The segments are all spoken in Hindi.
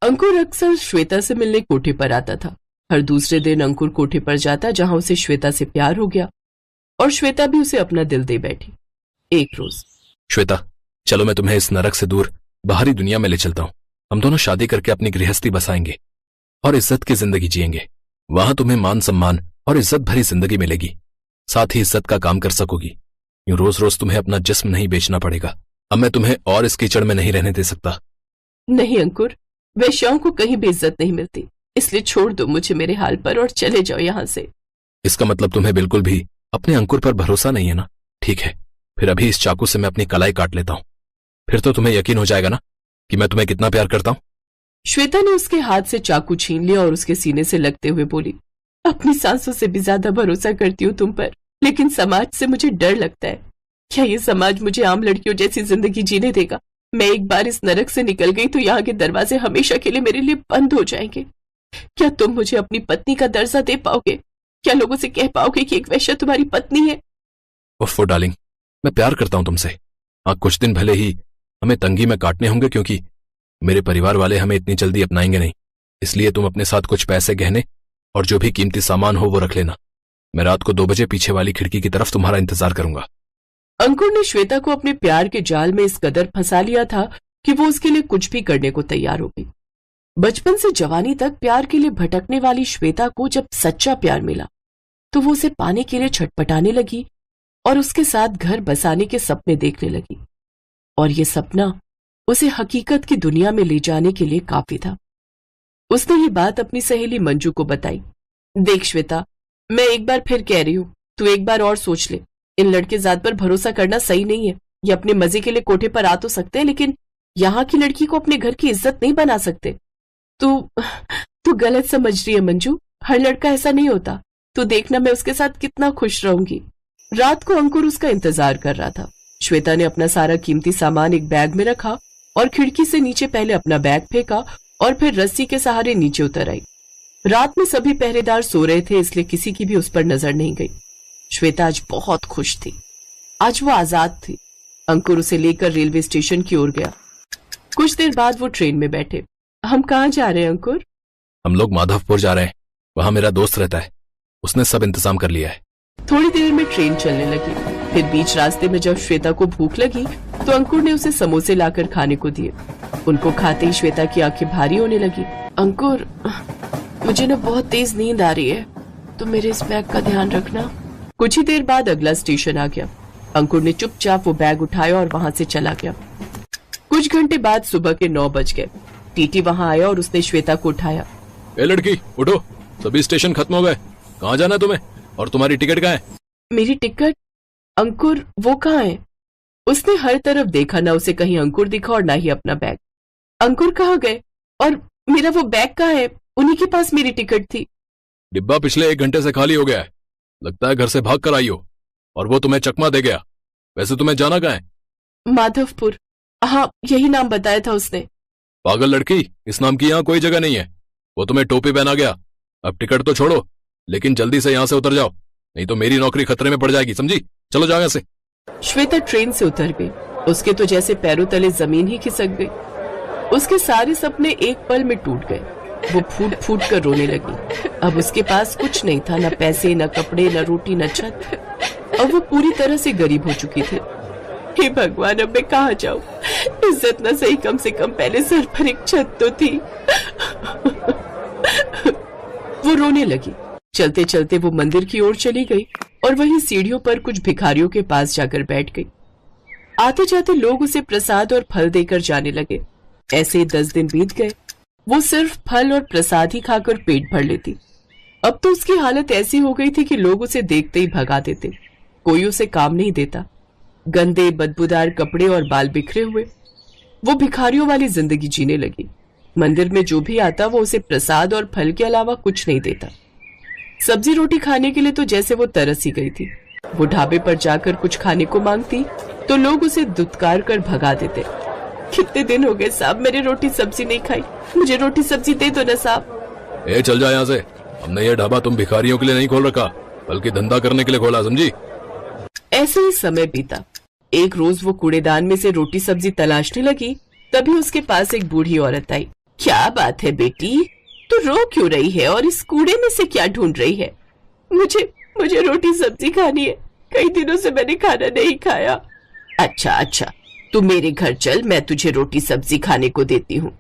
अंकुर अक्सर श्वेता से मिलने कोठे पर आता था। हर दूसरे दिन अंकुर कोठे पर जाता जहां उसे श्वेता से प्यार हो गया और श्वेता भी उसे अपना दिल दे बैठी। एक रोज, श्वेता, चलो मैं तुम्हें इस नरक से दूर बाहरी दुनिया में ले चलता हूँ। हम दोनों शादी करके अपनी गृहस्थी बसाएंगे और इज्जत की जिंदगी जिएंगे। वहां तुम्हें मान सम्मान और इज्जत भरी जिंदगी मिलेगी, साथ ही इज्जत का काम कर सकोगी। यूं रोज रोज तुम्हें अपना जिस्म नहीं बेचना पड़ेगा। अब मैं तुम्हें और इस कीचड़ में नहीं रहने दे सकता। नहीं अंकुर, वैश्याओं को कहीं भी इज्जत नहीं मिलती, इसलिए छोड़ दो मुझे मेरे हाल पर और चले जाओ यहाँ से। इसका मतलब तुम्हें बिल्कुल भी अपने अंकुर पर भरोसा नहीं है ना? ठीक है, फिर अभी इस चाकू से मैं अपनी कलाई काट लेता हूँ, फिर तो तुम्हें यकीन हो जाएगा ना कि मैं तुम्हें कितना प्यार करता हूँ। श्वेता ने उसके हाथ से चाकू छीन लिया और उसके सीने से लगते हुए बोली, अपनी सांसों से भी ज्यादा भरोसा करती हूँ तुम पर, लेकिन समाज से मुझे डर लगता है। क्या ये समाज मुझे आम लड़कियों जैसी जिंदगी जीने देगा? मैं एक बार इस नरक से निकल गई तो यहाँ के दरवाजे हमेशा के लिए मेरे लिए बंद हो जाएंगे। क्या तुम मुझे अपनी पत्नी का दर्जा दे पाओगे? क्या लोगों से कह पाओगे कि एक वैश्या तुम्हारी पत्नी है? उफ़ डार्लिंग, मैं प्यार करता हूं तुमसे। हाँ, कुछ दिन भले ही हमें तंगी में काटने होंगे क्योंकि मेरे परिवार वाले हमें इतनी जल्दी अपनाएंगे नहीं, इसलिए तुम अपने साथ कुछ पैसे, गहने और जो भी कीमती सामान हो वो रख लेना। मैं रात को 2 बजे पीछे वाली खिड़की की तरफ तुम्हारा इंतजार करूंगा। अंकुर ने श्वेता को अपने प्यार के जाल में इस कदर फंसा लिया था कि वो उसके लिए कुछ भी करने को तैयार हो गई। बचपन से जवानी तक प्यार के लिए भटकने वाली श्वेता को जब सच्चा प्यार मिला तो वो उसे पाने के लिए छटपटाने लगी और उसके साथ घर बसाने के सपने देखने लगी, और ये सपना उसे हकीकत की दुनिया में ले जाने के लिए काफी था। उसने ये बात अपनी सहेली मंजू को बताई। देख श्वेता, मैं एक बार फिर कह रही हूँ, तू एक बार और सोच ले। इन लड़के जात पर भरोसा करना सही नहीं है। ये अपने मजे के लिए कोठे पर आ तो सकते हैं, लेकिन यहाँ की लड़की को अपने घर की इज्जत नहीं बना सकते। तू गलत समझ रही है मंजू, हर लड़का ऐसा नहीं होता। तू देखना मैं उसके साथ कितना खुश रहूंगी। रात को अंकुर उसका इंतजार कर रहा था। श्वेता ने अपना सारा कीमती सामान एक बैग में रखा और खिड़की से नीचे पहले अपना बैग फेंका और फिर रस्सी के सहारे नीचे उतर आई। रात में सभी पहरेदार सो रहे थे, इसलिए किसी की भी उस पर नजर नहीं गई। श्वेता आज बहुत खुश थी। आज वो आजाद थी। अंकुर उसे लेकर रेलवे स्टेशन की ओर गया। कुछ देर बाद वो ट्रेन में बैठे। हम कहाँ जा रहे हैं अंकुर? हम लोग माधवपुर जा रहे हैं, वहां मेरा दोस्त रहता है, उसने सब इंतजाम कर लिया है। थोड़ी देर में ट्रेन चलने लगी। फिर बीच रास्ते में जब श्वेता को भूख लगी तो अंकुर ने उसे समोसे लाकर खाने को दिए। उनको खाते ही श्वेता की आंखें भारी होने लगी। अंकुर, मुझे ना बहुत तेज नींद आ रही है, तो मेरे इस बैग का ध्यान रखना। कुछ ही देर बाद अगला स्टेशन आ गया। अंकुर ने चुपचाप वो बैग उठाया और वहां से चला गया। कुछ घंटे बाद सुबह के 9 बज गए। टीटी वहां आया और उसने श्वेता को उठाया। ए लड़की, उठो, सभी स्टेशन खत्म हो गए। कहाँ जाना है तुम्हें और तुम्हारी टिकट कहाँ है? मेरी टिकट? अंकुर, वो कहाँ है? उसने हर तरफ देखा, ना उसे कहीं अंकुर दिखा और ना ही अपना बैग। अंकुर कहाँ गए? और मेरा वो बैग कहाँ है? उन्हीं के पास मेरी टिकट थी। डिब्बा पिछले 1 घंटे से खाली हो गया है, लगता है घर से भाग कर आई हो और वो तुम्हें चकमा दे गया। वैसे तुम्हें जाना कहाँ है? माधवपुर। हाँ, यही नाम बताया था उसने। पागल लड़की, इस नाम की यहाँ कोई जगह नहीं है। वो तुम्हें टोपी पहना गया। अब टिकट तो छोड़ो, लेकिन जल्दी से यहाँ से उतर जाओ, नहीं तो मेरी नौकरी खतरे में पड़ जाएगी, समझी? चलो जाओ यहाँ से। श्वेता ट्रेन से उतर गई। उसके तो जैसे पैरों तले जमीन ही खिसक गई। उसके सारे सपने एक पल में टूट गए। वो फूट फूट कर रोने लगी। अब उसके पास कुछ नहीं था, न पैसे, न कपड़े, न रोटी, न छत। अब वो पूरी तरह से गरीब हो चुकी थी। हे भगवान, अब मैं कहाँ जाऊं? इज्जत न सही, कम से कम पहले सर पर एक छत तो थी। वो रोने लगी। चलते चलते वो मंदिर की ओर चली गई और वहीं सीढ़ियों पर कुछ भिखारियों के पास जाकर बैठ गई। आते जाते लोग उसे प्रसाद और फल देकर जाने लगे। ऐसे ही 10 दिन बीत गए। वो सिर्फ फल और प्रसाद ही खाकर पेट भर लेती। अब तो उसकी हालत ऐसी हो गई थी कि लोग उसे देखते ही भगा देते। कोई उसे काम नहीं देता। गंदे बदबूदार कपड़े और बाल बिखरे हुए वो भिखारियों वाली जिंदगी जीने लगी। मंदिर में जो भी आता वो उसे प्रसाद और फल के अलावा कुछ नहीं देता। सब्जी रोटी खाने के लिए तो जैसे वो तरस ही गई थी। वो ढाबे पर जाकर कुछ खाने को मांगती तो लोग उसे दुत्कार कर भगा देते। कितने दिन हो गए साहब, मैंने रोटी सब्जी नहीं खाई, मुझे रोटी सब्जी दे दो ना साहब। ए चल जा यहाँ से, हमने ये ढाबा तुम भिखारियों के लिए नहीं खोल रखा, बल्कि धंधा करने के लिए खोला, समझी? ऐसे ही समय बीता। एक रोज वो कूड़ेदान में से रोटी सब्जी तलाशने लगी, तभी उसके पास एक बूढ़ी औरत आई। क्या बात है बेटी, तू रो क्यों रही है और इस कूड़े में से क्या ढूंढ रही है? मुझे रोटी सब्जी खानी है, कई दिनों से मैंने खाना नहीं खाया। अच्छा अच्छा, तू मेरे घर चल, मैं तुझे रोटी सब्जी खाने को देती हूँ।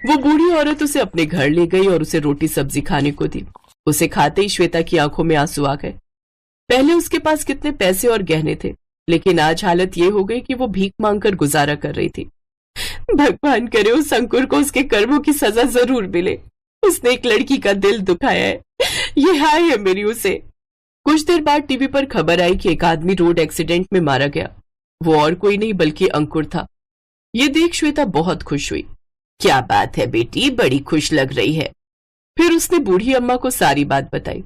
वो बूढ़ी औरत उसे अपने घर ले गई और उसे रोटी सब्जी खाने को दी। उसे खाते ही श्वेता की आंखों में आंसू आ गए। पहले उसके पास कितने पैसे और गहने थे, लेकिन आज हालत ये हो गई कि वो भीख मांगकर गुजारा कर रही थी। भगवान करे उस अंकुर को उसके कर्मों की सजा जरूर मिले। उसने एक लड़की का दिल दुखाया है, ये हाय है मेरी उसे। कुछ देर बाद टीवी पर खबर आई कि एक आदमी रोड एक्सीडेंट में मारा गया। वो और कोई नहीं बल्कि अंकुर था। ये देख श्वेता बहुत खुश हुई। क्या बात है बेटी, बड़ी खुश लग रही है। फिर उसने बूढ़ी अम्मा को सारी बात बताई।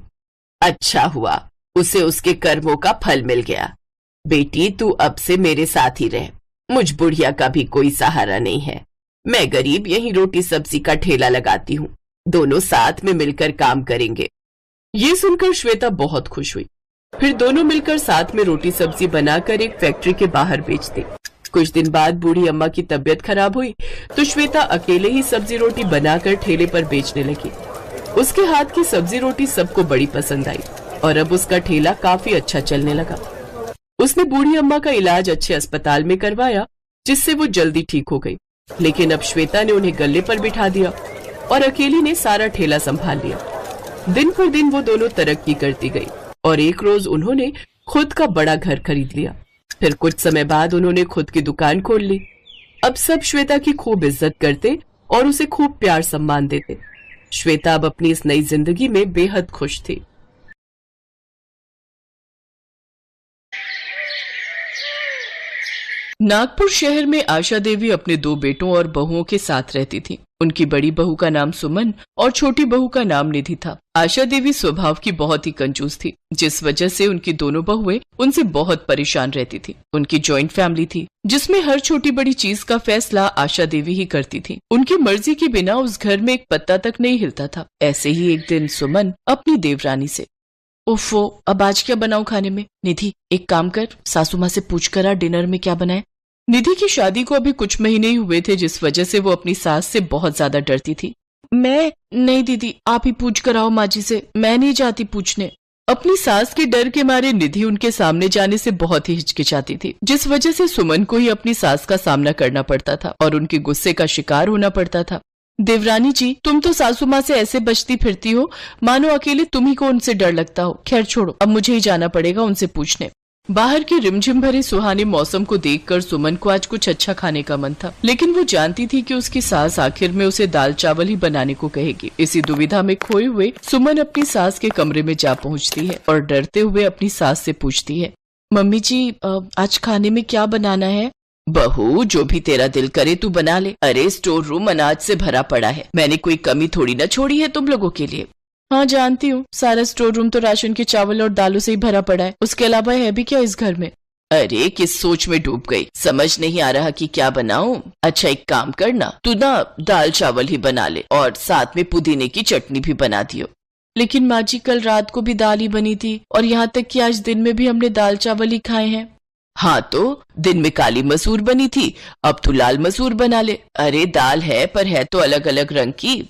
अच्छा हुआ, उसे उसके कर्मों का फल मिल गया। बेटी तू अब से मेरे साथ ही रह, मुझ बुढ़िया का भी कोई सहारा नहीं है। मैं गरीब यहीं रोटी सब्जी का ठेला लगाती हूँ, दोनों साथ में मिलकर काम करेंगे। ये सुनकर श्वेता बहुत खुश हुई। फिर दोनों मिलकर साथ में रोटी सब्जी बनाकर एक फैक्ट्री के बाहर बेच दी। कुछ दिन बाद बूढ़ी अम्मा की तबीयत खराब हुई तो श्वेता अकेले ही सब्जी रोटी बनाकर ठेले पर बेचने लगी। उसके हाथ की सब्जी रोटी सबको बड़ी पसंद आई और अब उसका ठेला काफी अच्छा चलने लगा। उसने बूढ़ी अम्मा का इलाज अच्छे अस्पताल में करवाया, जिससे वो जल्दी ठीक हो गई। लेकिन अब श्वेता ने उन्हें गले पर बिठा दिया और अकेली ने सारा ठेला संभाल लिया। दिन पर दिन वो दोनों तरक्की करती गई और एक रोज उन्होंने खुद का बड़ा घर खरीद लिया। फिर कुछ समय बाद उन्होंने खुद की दुकान खोल ली। अब सब श्वेता की खूब इज्जत करते और उसे खूब प्यार सम्मान देते। श्वेता अब अपनी इस नई जिंदगी में बेहद खुश थी। नागपुर शहर में आशा देवी अपने 2 बेटों और बहुओं के साथ रहती थी। उनकी बड़ी बहू का नाम सुमन और छोटी बहू का नाम निधि था। आशा देवी स्वभाव की बहुत ही कंजूस थी, जिस वजह से उनकी दोनों बहुएं उनसे बहुत परेशान रहती थी। उनकी जॉइंट फैमिली थी, जिसमें हर छोटी बड़ी चीज का फैसला आशा देवी ही करती थी। उनकी मर्जी के बिना उस घर में एक पत्ता तक नहीं हिलता था। ऐसे ही एक दिन सुमन अपनी देवरानी से, ओफो, अब आज क्या बनाऊं खाने में? निधि एक काम कर, सासू माँ से पूछ कर आ डिनर में क्या बनाए। निधि की शादी को अभी कुछ महीने ही हुए थे, जिस वजह से वो अपनी सास से बहुत ज्यादा डरती थी। मैं नहीं दीदी, आप ही पूछ कर आओ माँ जी से, मैं नहीं जाती पूछने। अपनी सास के डर के मारे निधि उनके सामने जाने से बहुत ही हिचकिचाती थी, जिस वजह से सुमन को ही अपनी सास का सामना करना पड़ता था और उनके गुस्से का शिकार होना पड़ता था। देवरानी जी, तुम तो सासू माँ से ऐसे बचती फिरती हो मानो अकेले तुम ही को उनसे डर लगता हो। खैर छोड़ो, अब मुझे ही जाना पड़ेगा उनसे पूछने। बाहर के रिमझिम भरे सुहाने मौसम को देखकर सुमन को आज कुछ अच्छा खाने का मन था, लेकिन वो जानती थी कि उसकी सास आखिर में उसे दाल चावल ही बनाने को कहेगी। इसी दुविधा में खोए हुए सुमन अपनी सास के कमरे में जा पहुंचती है और डरते हुए अपनी सास से पूछती है, मम्मी जी आज खाने में क्या बनाना है? बहू, जो भी तेरा दिल करे तू बना ले। अरे स्टोर रूम अनाज से भरा पड़ा है, मैंने कोई कमी थोड़ी ना छोड़ी है तुम लोगों के लिए। हाँ जानती हूँ, सारा स्टोर रूम तो राशन के चावल और दालों से ही भरा पड़ा है, उसके अलावा है भी क्या इस घर में? अरे किस सोच में डूब गई, समझ नहीं आ रहा कि क्या बनाऊं। अच्छा एक काम करना, तू ना दाल चावल ही बना ले और साथ में पुदीने की चटनी भी बना दियो। लेकिन माँ जी कल रात को भी दाल ही बनी थी और यहाँ तक कि आज दिन में भी हमने दाल चावल ही खाए हैं। हाँ तो दिन में काली मसूर बनी थी, अब तू लाल मसूर बना ले। अरे दाल है पर है तो अलग अलग रंग की।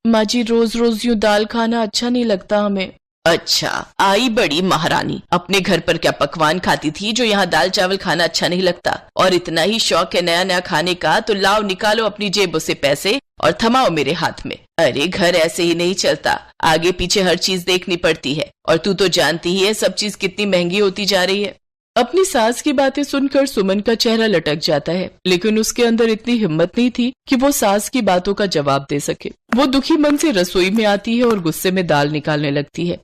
माँ जी रोज रोज यूं दाल खाना अच्छा नहीं लगता हमें। अच्छा आई बड़ी महारानी, अपने घर पर क्या पकवान खाती थी जो यहाँ दाल चावल खाना अच्छा नहीं लगता? और इतना ही शौक है नया नया खाने का तो लाओ निकालो अपनी जेबों से पैसे और थमाओ मेरे हाथ में। अरे घर ऐसे ही नहीं चलता, आगे पीछे हर चीज देखनी पड़ती है और तू तो जानती ही है सब चीज कितनी महंगी होती जा रही है। अपनी सास की बातें सुनकर सुमन का चेहरा लटक जाता है, लेकिन उसके अंदर इतनी हिम्मत नहीं थी कि वो सास की बातों का जवाब दे सके। वो दुखी मन से रसोई में आती है और गुस्से में दाल निकालने लगती है।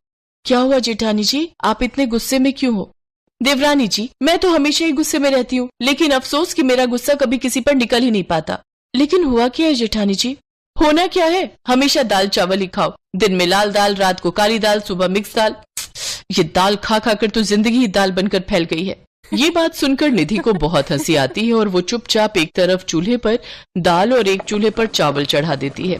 क्या हुआ जेठानी जी, आप इतने गुस्से में क्यों हो? देवरानी जी, मैं तो हमेशा ही गुस्से में रहती हूँ, लेकिन अफसोस कि मेरा गुस्सा कभी किसी पर निकल ही नहीं पाता। लेकिन हुआ क्या है जेठानी जी? होना क्या है, हमेशा दाल चावल ही खाओ, दिन में लाल दाल, रात को काली दाल, सुबह मिक्स दाल। ये दाल खा खा कर तो जिंदगी ही दाल बनकर फैल गई है। ये बात सुनकर निधि को बहुत हंसी आती है और वो चुपचाप एक तरफ चूल्हे पर दाल और एक चूल्हे पर चावल चढ़ा देती है।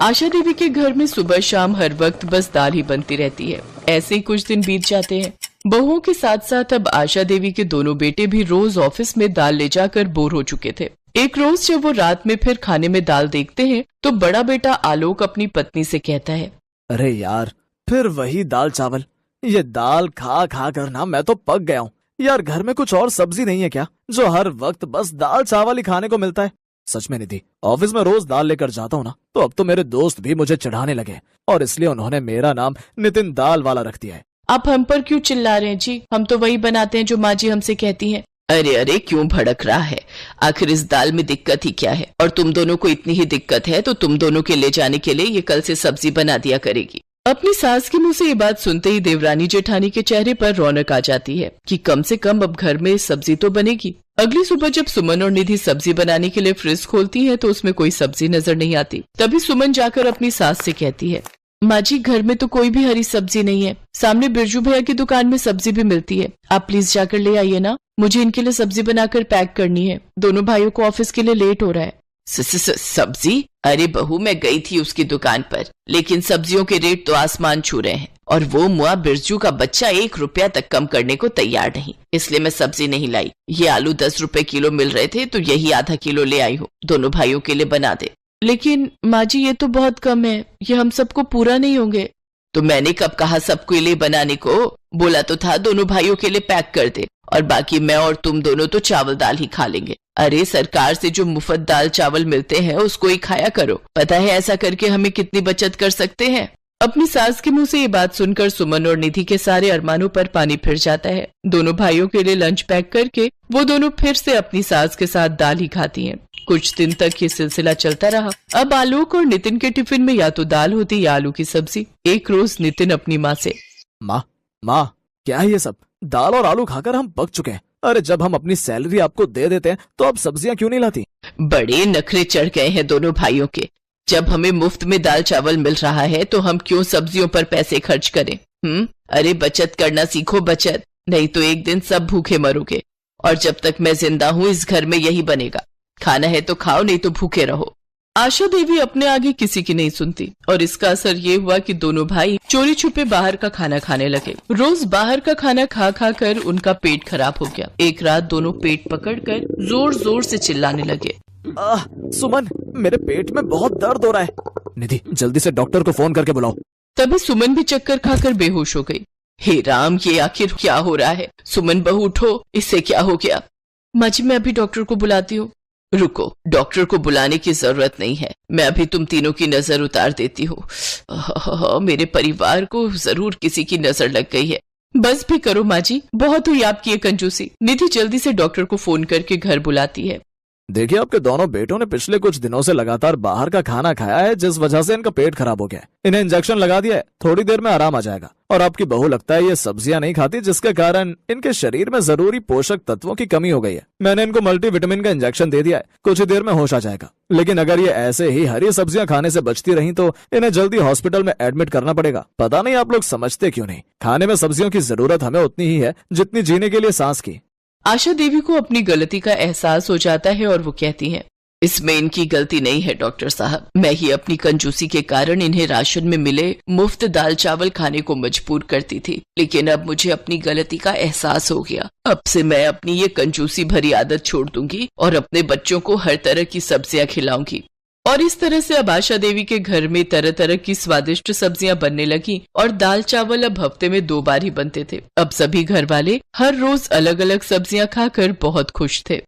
आशा देवी के घर में सुबह शाम हर वक्त बस दाल ही बनती रहती है। ऐसे ही कुछ दिन बीत जाते हैं। बहुओं के साथ साथ अब आशा देवी के दोनों बेटे भी रोज ऑफिस में दाल ले जाकर बोर हो चुके थे। एक रोज जब वो रात में फिर खाने में दाल देखते हैं तो बड़ा बेटा आलोक अपनी पत्नी से कहता है, अरे यार, फिर वही दाल चावल। ये दाल खा खा कर ना मैं तो पक गया हूँ यार। घर में कुछ और सब्जी नहीं है क्या, जो हर वक्त बस दाल चावल ही खाने को मिलता है? सच में निधि, ऑफिस में रोज दाल लेकर जाता हूँ ना, तो अब तो मेरे दोस्त भी मुझे चिढ़ाने लगे और इसलिए उन्होंने मेरा नाम नितिन दाल वाला रख दिया है। आप हम पर क्यों चिल्ला रहे हैं जी? हम तो वही बनाते हैं जो माँ जी हमसे कहती हैं। अरे अरे, क्यों भड़क रहा है? आखिर इस दाल में दिक्कत ही क्या है? और तुम दोनों को इतनी ही दिक्कत है तो तुम दोनों के ले जाने के लिए ये कल से सब्जी बना दिया करेगी। अपनी सास के मुंह से ये बात सुनते ही देवरानी जेठानी के चेहरे पर रौनक आ जाती है कि कम से कम अब घर में सब्जी तो बनेगी। अगली सुबह जब सुमन और निधि सब्जी बनाने के लिए फ्रिज खोलती है तो उसमें कोई सब्जी नजर नहीं आती। तभी सुमन जाकर अपनी सास से कहती है, माँ जी, घर में तो कोई भी हरी सब्जी नहीं है। सामने बिरजू भैया की दुकान में सब्जी भी मिलती है, आप प्लीज जाकर ले आइए ना। मुझे इनके लिए सब्जी बनाकर पैक करनी है, दोनों भाइयों को ऑफिस के लिए लेट हो रहा है। सब्जी? अरे बहू, मैं गई थी उसकी दुकान पर, लेकिन सब्जियों के रेट तो आसमान छू रहे हैं और वो मुआ बिरजू का बच्चा 1 रुपया तक कम करने को तैयार नहीं, इसलिए मैं सब्जी नहीं लाई। ये आलू 10 रुपए किलो मिल रहे थे तो यही आधा किलो ले आई हूँ, दोनों भाइयों के लिए बना दे। लेकिन माँ जी, ये तो बहुत कम है, ये हम सबको पूरा नहीं होंगे। तो मैंने कब कहा सबके लिए बनाने को? बोला तो था दोनों भाइयों के लिए पैक कर दे और बाकी मैं और तुम दोनों तो चावल दाल ही खा लेंगे। अरे सरकार से जो मुफ्त दाल चावल मिलते हैं उसको ही खाया करो, पता है ऐसा करके हमें कितनी बचत कर सकते हैं। अपनी सास के मुंह से ये बात सुनकर सुमन और निधि के सारे अरमानों पर पानी फिर जाता है। दोनों भाइयों के लिए लंच पैक करके वो दोनों फिर से अपनी सास के साथ दाल ही खाती हैं। कुछ दिन तक ये सिलसिला चलता रहा। अब आलोक और नितिन के टिफिन में या तो दाल होती या आलू की सब्जी। एक रोज नितिन अपनी माँ से, माँ क्या है ये सब? दाल और आलू खाकर हम पक चुके हैं। अरे जब हम अपनी सैलरी आपको दे देते हैं तो आप सब्जियां क्यों नहीं लाती? बड़े नखरे चढ़ गए हैं दोनों भाइयों के। जब हमें मुफ्त में दाल चावल मिल रहा है तो हम क्यों सब्जियों पर पैसे खर्च करें? अरे बचत करना सीखो, बचत, नहीं तो एक दिन सब भूखे मरोगे। और जब तक मैं जिंदा हूँ इस घर में यही बनेगा, खाना है तो खाओ, नहीं तो भूखे रहो। आशा देवी अपने आगे किसी की नहीं सुनती और इसका असर ये हुआ कि दोनों भाई चोरी छुपे बाहर का खाना खाने लगे। रोज बाहर का खाना खा खा कर उनका पेट खराब हो गया। एक रात दोनों पेट पकड़कर जोर जोर से चिल्लाने लगे, सुमन, मेरे पेट में बहुत दर्द हो रहा है। निधि, जल्दी से डॉक्टर को फोन करके बुलाओ। तभी सुमन भी चक्कर खाकर बेहोश हो गई। हे राम, ये आखिर क्या हो रहा है? सुमन बहू उठो, इससे क्या हो गया? माँ जी, मैं अभी डॉक्टर को बुलाती हूँ। रुको, डॉक्टर को बुलाने की जरूरत नहीं है, मैं अभी तुम तीनों की नजर उतार देती हूँ। मेरे परिवार को जरूर किसी की नजर लग गई है। बस भी करो माँ जी, बहुत हुई आपकी ये कंजूसी। निधि जल्दी से डॉक्टर को फोन करके घर बुलाती है। देखिए, आपके दोनों बेटों ने पिछले कुछ दिनों से लगातार बाहर का खाना खाया है, जिस वजह से इनका पेट खराब हो गया है। इन्हें इंजेक्शन लगा दिया है, थोड़ी देर में आराम आ जाएगा। और आपकी बहू लगता है ये सब्जियां नहीं खाती, जिसके कारण इनके शरीर में जरूरी पोषक तत्वों की कमी हो गई है। मैंने इनको मल्टीविटामिन का इंजेक्शन दे दिया है, कुछ ही देर में होश आ जाएगा। लेकिन अगर ये ऐसे ही हरी सब्जियां खाने से बचती रही तो इन्हें जल्दी हॉस्पिटल में एडमिट करना पड़ेगा। पता नहीं आप लोग समझते क्यों नहीं, खाने में सब्जियों की जरूरत हमें उतनी ही है जितनी जीने के लिए सांस की। आशा देवी को अपनी गलती का एहसास हो जाता है और वो कहती हैं, इसमें इनकी गलती नहीं है डॉक्टर साहब, मैं ही अपनी कंजूसी के कारण इन्हें राशन में मिले मुफ्त दाल चावल खाने को मजबूर करती थी। लेकिन अब मुझे अपनी गलती का एहसास हो गया। अब से मैं अपनी ये कंजूसी भरी आदत छोड़ दूंगी और अपने बच्चों को हर तरह की सब्जियां खिलाऊंगी। और इस तरह से अब आशा देवी के घर में तरह तरह की स्वादिष्ट सब्जियां बनने लगी और दाल चावल अब हफ्ते में 2 बार ही बनते थे। अब सभी घर वाले हर रोज अलग अलग सब्जियां खाकर बहुत खुश थे।